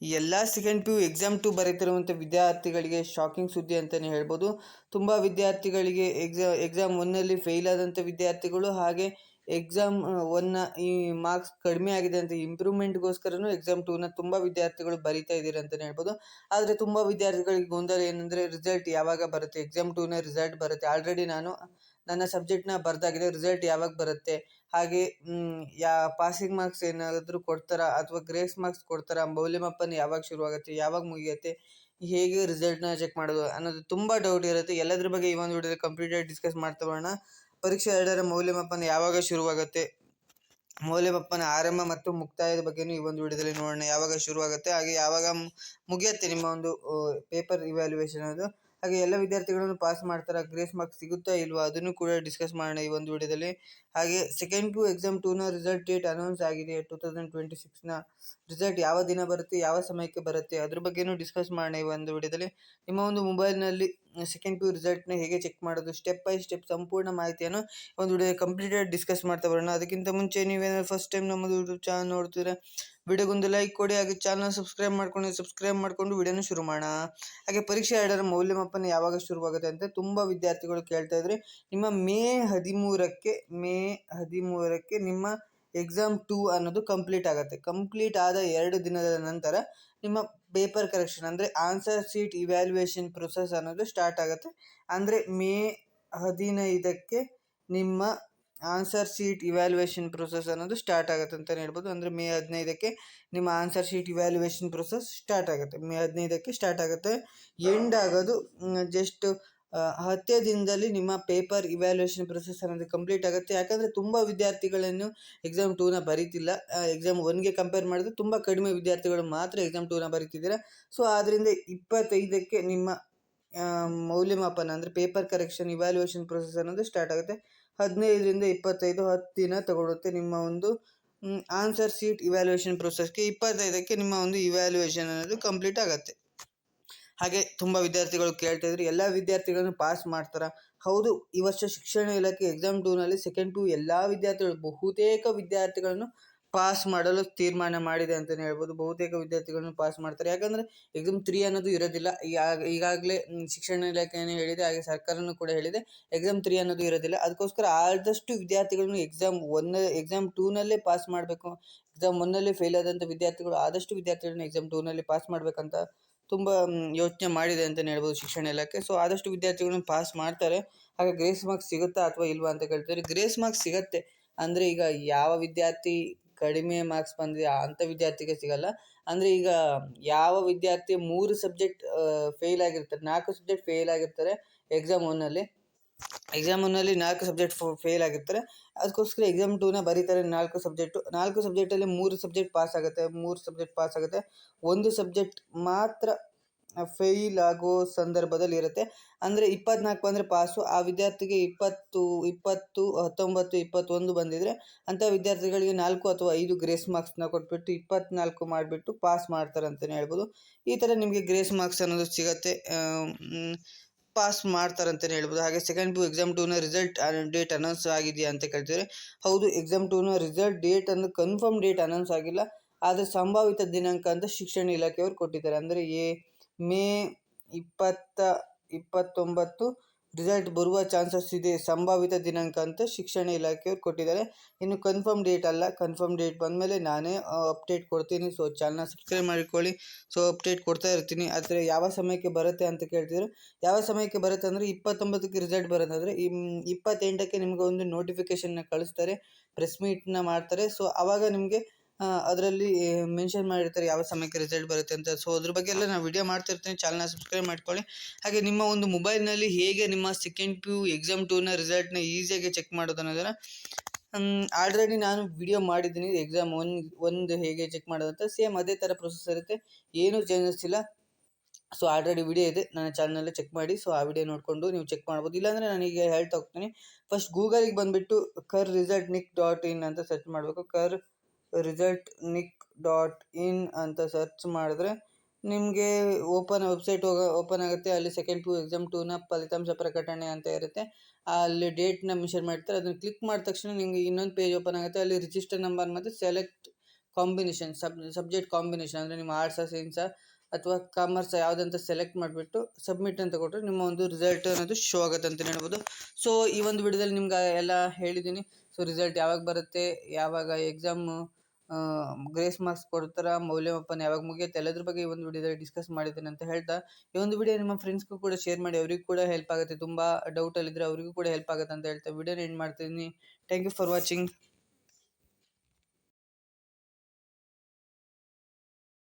ಎಲ್ಲ second P U exam 2 ಬರೀತಿರುವಂಥ ವಿದ್ಯಾರ್ಥಿಗಳಿಗೆ shocking ಸುದ್ದಿ ಅಂತಲೇ ಹೇಳ್ಬೋದು. ತುಂಬ ವಿದ್ಯಾರ್ಥಿಗಳಿಗೆ ಎಕ್ಸಾಮ್ 1ನಲ್ಲಿ ಫೇಲ್ ಆದಂಥ ವಿದ್ಯಾರ್ಥಿಗಳು, ಹಾಗೆ ಎಕ್ಸಾಮ್ 1ನ ಈ ಮಾರ್ಕ್ಸ್ ಕಡಿಮೆ ಆಗಿದೆ ಅಂತ ಇಂಪ್ರೂವ್ಮೆಂಟ್ಗೋಸ್ಕರನೂ ಎಕ್ಸಾಮ್ 2ನ ತುಂಬ ವಿದ್ಯಾರ್ಥಿಗಳು ಬರೀತಾ ಇದ್ದೀರಿ ಅಂತಲೇ ಹೇಳ್ಬೋದು. ಆದರೆ ತುಂಬ ವಿದ್ಯಾರ್ಥಿಗಳಿಗೆ ಗೊಂದಲ ಏನಂದರೆ ರಿಸಲ್ಟ್ ಯಾವಾಗ ಬರುತ್ತೆ, ಎಕ್ಸಾಮ್ 2ನ ರಿಸಲ್ಟ್ ಬರುತ್ತೆ. ಆಲ್ರೆಡಿ ನಾನು ನನ್ನ ಸಬ್ಜೆಕ್ಟ್ನ ಬರೆದಾಗಿದೆ, ರಿಸಲ್ಟ್ ಯಾವಾಗ ಬರುತ್ತೆ, ಹಾಗೆ ಪಾಸಿಂಗ್ ಮಾರ್ಕ್ಸ್ ಏನಾದರೂ ಕೊಡ್ತಾರಾ ಅಥವಾ ಗ್ರೇಸ್ ಮಾರ್ಕ್ಸ್ ಕೊಡ್ತಾರಾ, ಮೌಲ್ಯಮಾಪನ ಯಾವಾಗ ಶುರುವಾಗುತ್ತೆ, ಯಾವಾಗ ಮುಗಿಯುತ್ತೆ, ಹೇಗೆ ರಿಸಲ್ಟ್ನ ಚೆಕ್ ಮಾಡೋದು ಅನ್ನೋದು ತುಂಬ ಡೌಟ್ ಇರುತ್ತೆ. ಎಲ್ಲದ್ರ ಬಗ್ಗೆ ಈ ಒಂದು ವಿಡಿಯೋದಲ್ಲಿ ಕಂಪ್ಲೀಟಾಗಿ ಡಿಸ್ಕಸ್ ಮಾಡ್ತಾ ಬರೋಣ. ಪರೀಕ್ಷೆ 2ರ ಮೌಲ್ಯಮಾಪನ ಯಾವಾಗ ಶುರುವಾಗುತ್ತೆ, ಮೌಲ್ಯಮಾಪನ ಆರಂಭ ಮತ್ತು ಮುಕ್ತಾಯದ ಬಗ್ಗೆಯೂ ಈ ಒಂದು ವಿಡಿಯೋದಲ್ಲಿ ನೋಡೋಣ. ಯಾವಾಗ ಶುರುವಾಗುತ್ತೆ, ಹಾಗೆ ಯಾವಾಗ ಮುಗಿಯುತ್ತೆ ನಿಮ್ಮ ಒಂದು ಪೇಪರ್ ಇವ್ಯಾಲ್ಯೂಯೇಷನ್ ಅದು, ಹಾಗೆ ಎಲ್ಲ ವಿದ್ಯಾರ್ಥಿಗಳನ್ನು ಪಾಸ್ ಮಾಡ್ತಾರಾ, ಗ್ರೇಸ್ ಮಾರ್ಕ್ಸ್ ಸಿಗುತ್ತಾ ಇಲ್ವಾ ಅದನ್ನು ಕೂಡ ಡಿಸ್ಕಸ್ ಮಾಡೋಣ ಈ ಒಂದು ವಿಡಿಯೋದಲ್ಲಿ. ಹಾಗೆ ಸೆಕೆಂಡ್ ಪಿ ಯು ಎಕ್ಸಾಮ್ 2ನ ರಿಸಲ್ಟ್ ಡೇಟ್ ಅನೌನ್ಸ್ ಆಗಿದೆ. 2026ನ ರಿಸಲ್ಟ್ ಯಾವ ದಿನ ಬರುತ್ತೆ, ಯಾವ ಸಮಯಕ್ಕೆ ಬರುತ್ತೆ ಅದ್ರ ಬಗ್ಗೆಯೂ ಡಿಸ್ಕಸ್ ಮಾಡೋಣ ಈ ಒಂದು ವಿಡಿಯೋದಲ್ಲಿ. ನಿಮ್ಮ ಒಂದು ಮೊಬೈಲ್ನಲ್ಲಿ ಸೆಕೆಂಡ್ ಪಿ ಯು ರಿಸಲ್ಟ್ನ ಹೇಗೆ ಚೆಕ್ ಮಾಡೋದು, ಸ್ಟೆಪ್ ಬೈ ಸ್ಟೆಪ್ ಸಂಪೂರ್ಣ ಮಾಹಿತಿಯನ್ನು ಒಂದು ವಿಡಿಯೋ ಕಂಪ್ಲೀಟಾಗಿ ಡಿಸ್ಕಸ್ ಮಾಡ್ತಾ ಬರೋಣ. ಅದಕ್ಕಿಂತ ಮುಂಚೆ ನೀವೇನಾದ್ರು ಫಸ್ಟ್ ಟೈಮ್ ನಮ್ಮದು ಯೂಟ್ಯೂಬ್ ಚಾನಲ್ ನೋಡ್ತೀರಾ, ವಿಡಿಯೋಗೊಂದು ಲೈಕ್ ಕೊಡಿ, ಹಾಗೆ ಚಾನಲ್ ಸಬ್ಸ್ಕ್ರೈಬ್ ಮಾಡ್ಕೊಂಡು ವಿಡಿಯೋನ ಶುರು ಮಾಡೋಣ. ಹಾಗೆ ಪರೀಕ್ಷೆ 2ರ ಮೌಲ್ಯಮಾಪನ ಯಾವಾಗ ಶುರುವಾಗುತ್ತೆ ಅಂತ ತುಂಬ ವಿದ್ಯಾರ್ಥಿಗಳು ಕೇಳ್ತಾ ಇದ್ರೆ, ನಿಮ್ಮ ಮೇ 13ಕ್ಕೆ ನಿಮ್ಮ ಎಕ್ಸಾಮ್ 2 ಅನ್ನೋದು ಕಂಪ್ಲೀಟ್ ಆಗುತ್ತೆ. ಕಂಪ್ಲೀಟ್ ಆದ 2 ದಿನದ ನಂತರ ನಿಮ್ಮ ಪೇಪರ್ ಕರೆಕ್ಷನ್ ಅಂದರೆ ಆನ್ಸರ್ ಶೀಟ್ ಇವ್ಯಾಲ್ಯೂಯೇಷನ್ ಪ್ರೊಸೆಸ್ ಅನ್ನೋದು ಸ್ಟಾರ್ಟ್ ಆಗುತ್ತೆ. ಅಂದರೆ ಮೇ 15ಕ್ಕೆ ನಿಮ್ಮ ಆನ್ಸರ್ ಶೀಟ್ ಇವ್ಯಾಲ್ಯೂಯೇಷನ್ ಪ್ರೊಸೆಸ್ ಅನ್ನೋದು ಸ್ಟಾರ್ಟ್ ಆಗುತ್ತೆ ಅಂತಲೇ ಹೇಳ್ಬೋದು. ಅಂದರೆ ಮೇ 15ಕ್ಕೆ ನಿಮ್ಮ answer sheet evaluation process start ಆಗುತ್ತೆ. ಮೇ 15ಕ್ಕೆ ಸ್ಟಾರ್ಟ್ ಆಗುತ್ತೆ. ಎಂಡ್ ಆಗೋದು ಜಸ್ಟ್ 10 ದಿನದಲ್ಲಿ ನಿಮ್ಮ ಪೇಪರ್ ಇವ್ಯಾಲ್ಯೂಯೇಷನ್ ಪ್ರೊಸೆಸ್ ಅನ್ನೋದು ಕಂಪ್ಲೀಟ್ ಆಗುತ್ತೆ. ಯಾಕಂದರೆ ತುಂಬ ವಿದ್ಯಾರ್ಥಿಗಳನ್ನು ಎಕ್ಸಾಮ್ 2ನ ಬರೀತಿಲ್ಲ. ಎಕ್ಸಾಮ್ 1ಗೆ ಕಂಪೇರ್ ಮಾಡಿದ್ರೆ ತುಂಬ ಕಡಿಮೆ ವಿದ್ಯಾರ್ಥಿಗಳು ಮಾತ್ರ ಎಕ್ಸಾಮ್ 2ನ ಬರೀತಿದ್ದೀರಾ. ಸೊ ಆದ್ದರಿಂದ 25ಕ್ಕೆ ನಿಮ್ಮ ಮೌಲ್ಯಮಾಪನ ಅಂದರೆ ಪೇಪರ್ ಕರೆಕ್ಷನ್ ಇವ್ಯಾಲ್ಯೂಯೇಷನ್ ಪ್ರೊಸೆಸ್ ಅನ್ನೋದು ಸ್ಟಾರ್ಟ್ ಆಗುತ್ತೆ. 15ರಿಂದ 25 10 ದಿನ ತಗೊಳುತ್ತೆ ನಿಮ್ಮ ಒಂದು ಆನ್ಸರ್ ಶೀಟ್ ಇವ್ಯಾಲ್ಯೂಯೇಷನ್ ಪ್ರೊಸೆಸ್ಗೆ. 25ಕ್ಕೆ ನಿಮ್ಮ ಒಂದು ಇವ್ಯಾಲ್ಯೂಯೇಷನ್ ಅನ್ನೋದು ಕಂಪ್ಲೀಟ್ ಆಗುತ್ತೆ. ಹಾಗೆ ತುಂಬ ವಿದ್ಯಾರ್ಥಿಗಳು ಕೇಳ್ತಾ ಇದ್ರು, ಎಲ್ಲ ವಿದ್ಯಾರ್ಥಿಗಳನ್ನು ಪಾಸ್ ಮಾಡ್ತಾರಾ? ಹೌದು, ಈ ವರ್ಷ ಶಿಕ್ಷಣ ಇಲಾಖೆ ಎಕ್ಸಾಮ್ 2ನಲ್ಲಿ ಸೆಕೆಂಡ್ ಪಿ ಯು ಎಲ್ಲ ವಿದ್ಯಾರ್ಥಿಗಳು, ಬಹುತೇಕ ವಿದ್ಯಾರ್ಥಿಗಳನ್ನು ಪಾಸ್ ಮಾಡಲು ತೀರ್ಮಾನ ಮಾಡಿದೆ ಅಂತಲೇ ಹೇಳ್ಬೋದು. ಬಹುತೇಕ ವಿದ್ಯಾರ್ಥಿಗಳನ್ನು ಪಾಸ್ ಮಾಡ್ತಾರೆ. ಯಾಕಂದರೆ ಎಕ್ಸಾಮ್ 3 ಅನ್ನೋದು ಇರೋದಿಲ್ಲ. ಈಗಾಗಲೇ ಶಿಕ್ಷಣ ಇಲಾಖೆಯೇ ಹೇಳಿದೆ, ಹಾಗೆ ಸರ್ಕಾರನೂ ಕೂಡ ಹೇಳಿದೆ ಎಕ್ಸಾಮ್ 3 ಅನ್ನೋದು ಇರೋದಿಲ್ಲ. ಅದಕ್ಕೋಸ್ಕರ ಆದಷ್ಟು ವಿದ್ಯಾರ್ಥಿಗಳನ್ನು ಎಕ್ಸಾಮ್ 2ನಲ್ಲೇ ಪಾಸ್ ಮಾಡಬೇಕು. ಎಕ್ಸಾಮ್ 1ನಲ್ಲಿ ಫೇಲ್ ಆದಂಥ ವಿದ್ಯಾರ್ಥಿಗಳು ಆದಷ್ಟು ವಿದ್ಯಾರ್ಥಿಗಳನ್ನ ಎಕ್ಸಾಮ್ 2ನಲ್ಲಿ ಪಾಸ್ ಮಾಡಬೇಕಂತ ತುಂಬ ಯೋಚನೆ ಮಾಡಿದೆ ಅಂತಲೇ ಹೇಳ್ಬೋದು ಶಿಕ್ಷಣ ಇಲಾಖೆ. ಸೊ ಆದಷ್ಟು ವಿದ್ಯಾರ್ಥಿಗಳನ್ನು ಪಾಸ್ ಮಾಡ್ತಾರೆ. ಹಾಗೆ ಗ್ರೇಸ್ ಮಾರ್ಕ್ಸ್ ಸಿಗುತ್ತಾ ಅಥವಾ ಇಲ್ವಾ ಅಂತ ಕೇಳ್ತಾರೆ. ಗ್ರೇಸ್ ಮಾರ್ಕ್ಸ್ ಸಿಗುತ್ತೆ. ಅಂದರೆ ಈಗ ಯಾವ ವಿದ್ಯಾರ್ಥಿ ಕಡಿಮೆ ಮಾರ್ಕ್ಸ್ ಬಂದಿದೆ ಅಂಥ ವಿದ್ಯಾರ್ಥಿಗೆ ಸಿಗಲ್ಲ. ಅಂದರೆ ಈಗ ಯಾವ ವಿದ್ಯಾರ್ಥಿ 3 ಸಬ್ಜೆಕ್ಟ್ ಫೇಲ್ ಆಗಿರ್ತಾರೆ, 4 ಸಬ್ಜೆಕ್ಟ್ ಫೇಲ್ ಆಗಿರ್ತಾರೆ ಎಕ್ಸಾಮ್ 1ನಲ್ಲಿ, 4 ಸಬ್ಜೆಕ್ಟ್ ಫೇಲ್ ಆಗಿರ್ತಾರೆ, ಅದಕ್ಕೋಸ್ಕರ ಎಕ್ಸಾಮ್ 2ನ ಬರೀತಾರೆ. 4 ಸಬ್ಜೆಕ್ಟಲ್ಲಿ 3 ಸಬ್ಜೆಕ್ಟ್ ಪಾಸ್ ಆಗುತ್ತೆ. 1 ಸಬ್ಜೆಕ್ಟ್ ಮಾತ್ರ ಫೇಲ್ ಆಗೋ ಸಂದರ್ಭದಲ್ಲಿ ಇರುತ್ತೆ. ಅಂದರೆ 24 ಬಂದರೆ ಪಾಸು. ಆ ವಿದ್ಯಾರ್ಥಿಗೆ 20, 19, 21 ಬಂದಿದ್ದರೆ ಅಂಥ ವಿದ್ಯಾರ್ಥಿಗಳಿಗೆ 4 ಅಥವಾ 5 ಗ್ರೇಸ್ ಮಾರ್ಕ್ಸ್ನ ಕೊಟ್ಬಿಟ್ಟು 24 ಮಾಡಿಬಿಟ್ಟು ಪಾಸ್ ಮಾಡ್ತಾರೆ ಅಂತಲೇ ಹೇಳ್ಬೋದು. ಈ ಥರ ನಿಮಗೆ ಗ್ರೇಸ್ ಮಾರ್ಕ್ಸ್ ಅನ್ನೋದು ಸಿಗುತ್ತೆ, ಪಾಸ್ ಮಾಡ್ತಾರೆ ಅಂತಲೇ ಹೇಳ್ಬೋದು. ಹಾಗೆ ಸೆಕೆಂಡ್ ಪಿ ಯು ಎಕ್ಸಾಮ್ 2ನ ರಿಸಲ್ಟ್ ಡೇಟ್ ಅನೌನ್ಸ್ ಆಗಿದೆಯಾ ಅಂತ ಕೇಳ್ತಿದ್ದಾರೆ. ಹೌದು, ಎಕ್ಸಾಮ್ 2ನ ರಿಸಲ್ಟ್ ಡೇಟ್ ಅನ್ನು ಕನ್ಫರ್ಮ್ ಡೇಟ್ ಅನೌನ್ಸ್ ಆಗಿಲ್ಲ. ಆದರೆ ಸಂಭಾವಿತ ದಿನಾಂಕ ಅಂತ ಶಿಕ್ಷಣ ಇಲಾಖೆಯವರು ಕೊಟ್ಟಿದ್ದಾರೆ. ಅಂದರೆ ಮೇ 29 ರಿಸಲ್ಟ್ ಬರುವ ಚಾನ್ಸಸ್ ಇದೆ, ಸಂಭಾವಿತ ದಿನಾಂಕ ಅಂತ ಶಿಕ್ಷಣ ಇಲಾಖೆಯವರು ಕೊಟ್ಟಿದ್ದಾರೆ. ಇನ್ನು ಕನ್ಫರ್ಮ್ ಡೇಟ್ ಅಲ್ಲ. ಕನ್ಫರ್ಮ್ ಡೇಟ್ ಬಂದಮೇಲೆ ನಾನೇ ಅಪ್ಡೇಟ್ ಕೊಡ್ತೀನಿ. ಸೊ ಚಾನಲ್ನ ಸಬ್ಸ್ಕ್ರೈಬ್ ಮಾಡಿಕೊಳ್ಳಿ. ಸೊ ಅಪ್ಡೇಟ್ ಕೊಡ್ತಾ ಇರ್ತೀನಿ. ಆದರೆ ಯಾವ ಸಮಯಕ್ಕೆ ಬರುತ್ತೆ ಅಂತ ಕೇಳ್ತಿದ್ರು. ಯಾವ ಸಮಯಕ್ಕೆ ಬರುತ್ತೆ ಅಂದರೆ 29ಕ್ಕೆ ರಿಸಲ್ಟ್ ಬರುತ್ತೆ. ಅಂದರೆ 28ಕ್ಕೆ ನಿಮಗೆ ಒಂದು ನೋಟಿಫಿಕೇಷನ್ನ ಕಳಿಸ್ತಾರೆ, ಪ್ರೆಸ್ ಮೀಟ್ನ ಮಾಡ್ತಾರೆ. ಸೊ ಆವಾಗ ನಿಮಗೆ ಅದರಲ್ಲಿ ಮೆನ್ಷನ್ ಮಾಡಿರ್ತಾರೆ ಯಾವ ಸಮಯಕ್ಕೆ ರಿಸಲ್ಟ್ ಬರುತ್ತೆ ಅಂತ. ಸೊ ಅದ್ರ ಬಗ್ಗೆ ಎಲ್ಲ ನಾನು ವಿಡಿಯೋ ಮಾಡ್ತಿರ್ತೀನಿ. ಚಾನಲ್ನ ಸಬ್ಸ್ಕ್ರೈಬ್ ಮಾಡ್ಕೊಳ್ಳಿ. ಹಾಗೆ ನಿಮ್ಮ ಒಂದು ಮೊಬೈಲ್ನಲ್ಲಿ ಹೇಗೆ ನಿಮ್ಮ ಸೆಕೆಂಡ್ ಪಿ ಯು ಎಕ್ಸಾಮ್ 2ನ ರಿಸಲ್ಟ್ನ ಈಸಿಯಾಗಿ ಚೆಕ್ ಮಾಡೋದು ಅನ್ನೋದನ್ನು ಆಲ್ರೆಡಿ ನಾನು ವಿಡಿಯೋ ಮಾಡಿದ್ದೀನಿ. ಎಕ್ಸಾಮ್ 1 ಹೇಗೆ ಚೆಕ್ ಮಾಡೋದು ಅಂತ ಸೇಮ್ ಅದೇ ಥರ ಪ್ರೊಸೆಸ್ ಇರುತ್ತೆ, ಏನೂ ಚೇಂಜಸ್ ಇಲ್ಲ. ಸೊ ಆಲ್ರೆಡಿ ವಿಡಿಯೋ ಇದೆ ನನ್ನ ಚಾನಲಲ್ಲಿ, ಚೆಕ್ ಮಾಡಿ. ಸೊ ಆ ವಿಡಿಯೋ ನೋಡಿಕೊಂಡು ನೀವು ಚೆಕ್ ಮಾಡ್ಬೋದು. ಇಲ್ಲಾಂದರೆ ನಾನೀಗ ಹೇಳ್ತಾ ಹೋಗ್ತೀನಿ. ಫಸ್ಟ್ ಗೂಗಲಿಗೆ ಬಂದುಬಿಟ್ಟು KarResultNick.in ಅಂತ ಸರ್ಚ್ ಮಾಡಬೇಕು. KarResultNick.in ಅಂತ ಸರ್ಚ್ ಮಾಡಿದ್ರೆ ನಿಮಗೆ ವೆಬ್ಸೈಟ್ ಓಪನ್ ಆಗುತ್ತೆ. ಅಲ್ಲಿ ಸೆಕೆಂಡ್ ಪಿ ಯು ಎಕ್ಸಾಮ್ 2ನ ಫಲಿತಾಂಶ ಪ್ರಕಟಣೆ ಅಂತ ಇರುತ್ತೆ. ಅಲ್ಲಿ ಡೇಟ್ನ ಮೆನ್ಷನ್ ಮಾಡ್ತಾರೆ. ಅದನ್ನು ಕ್ಲಿಕ್ ಮಾಡಿದ ತಕ್ಷಣ ನಿಮಗೆ ಇನ್ನೊಂದು ಪೇಜ್ ಓಪನ್ ಆಗುತ್ತೆ. ಅಲ್ಲಿ ರಿಜಿಸ್ಟರ್ ನಂಬರ್ ಮತ್ತು ಸೆಲೆಕ್ಟ್ ಕಾಂಬಿನೇಷನ್ ಸಬ್ಜೆಕ್ಟ್ ಕಾಂಬಿನೇಷನ್ ಅಂದರೆ ನಿಮ್ಮ ಆರ್ಟ್ಸಾ ಸೈನ್ಸಾ ಅಥವಾ ಕಾಮರ್ಸ್ ಯಾವುದಂತ ಸೆಲೆಕ್ಟ್ ಮಾಡಿಬಿಟ್ಟು ಸಬ್ಮಿಟ್ ಅಂತ ಕೊಟ್ಟರೆ ನಿಮ್ಮ ಒಂದು ರಿಸಲ್ಟ್ ಅನ್ನೋದು ಶೋ ಆಗುತ್ತೆ ಅಂತಲೇ ಹೇಳ್ಬೋದು. ಸೊ ಈ ಒಂದು ವಿಡಿಯೋದಲ್ಲಿ ನಿಮ್ಗೆ ಎಲ್ಲ ಹೇಳಿದ್ದೀನಿ. ಸೊ ರಿಸಲ್ಟ್ ಯಾವಾಗ ಬರುತ್ತೆ, ಯಾವಾಗ ಎಕ್ಸಾಮು ಗ್ರೇಸ್ ಮಾರ್ಕ್ಸ್ ಕೊಡ್ತಾರ, ಮೌಲ್ಯಮಾಪನ ಯಾವಾಗ ಮುಗಿಯುತ್ತೆ, ಎಲ್ಲದ್ರ ಬಗ್ಗೆ ಈ ಒಂದು ವಿಡಿಯೋದಲ್ಲಿ ಡಿಸ್ಕಸ್ ಮಾಡಿದ್ದೀನಿ ಅಂತ ಹೇಳ್ತಾ, ಈ ಒಂದು ವಿಡಿಯೋ ನಿಮ್ಮ ಫ್ರೆಂಡ್ಸ್ಗೂ ಕೂಡ ಶೇರ್ ಮಾಡಿ, ಅವ್ರಿಗೂ ಕೂಡ ಹೆಲ್ಪ್ ಆಗುತ್ತೆ. ತುಂಬ ಡೌಟಲ್ಲಿದ್ದರೆ ಅವರಿಗೂ ಕೂಡ ಹೆಲ್ಪ್ ಆಗುತ್ತೆ ಅಂತ ಹೇಳ್ತಾ ವಿಡಿಯೋನ ಎಂಡ್ ಮಾಡ್ತೀನಿ. Thank you for watching.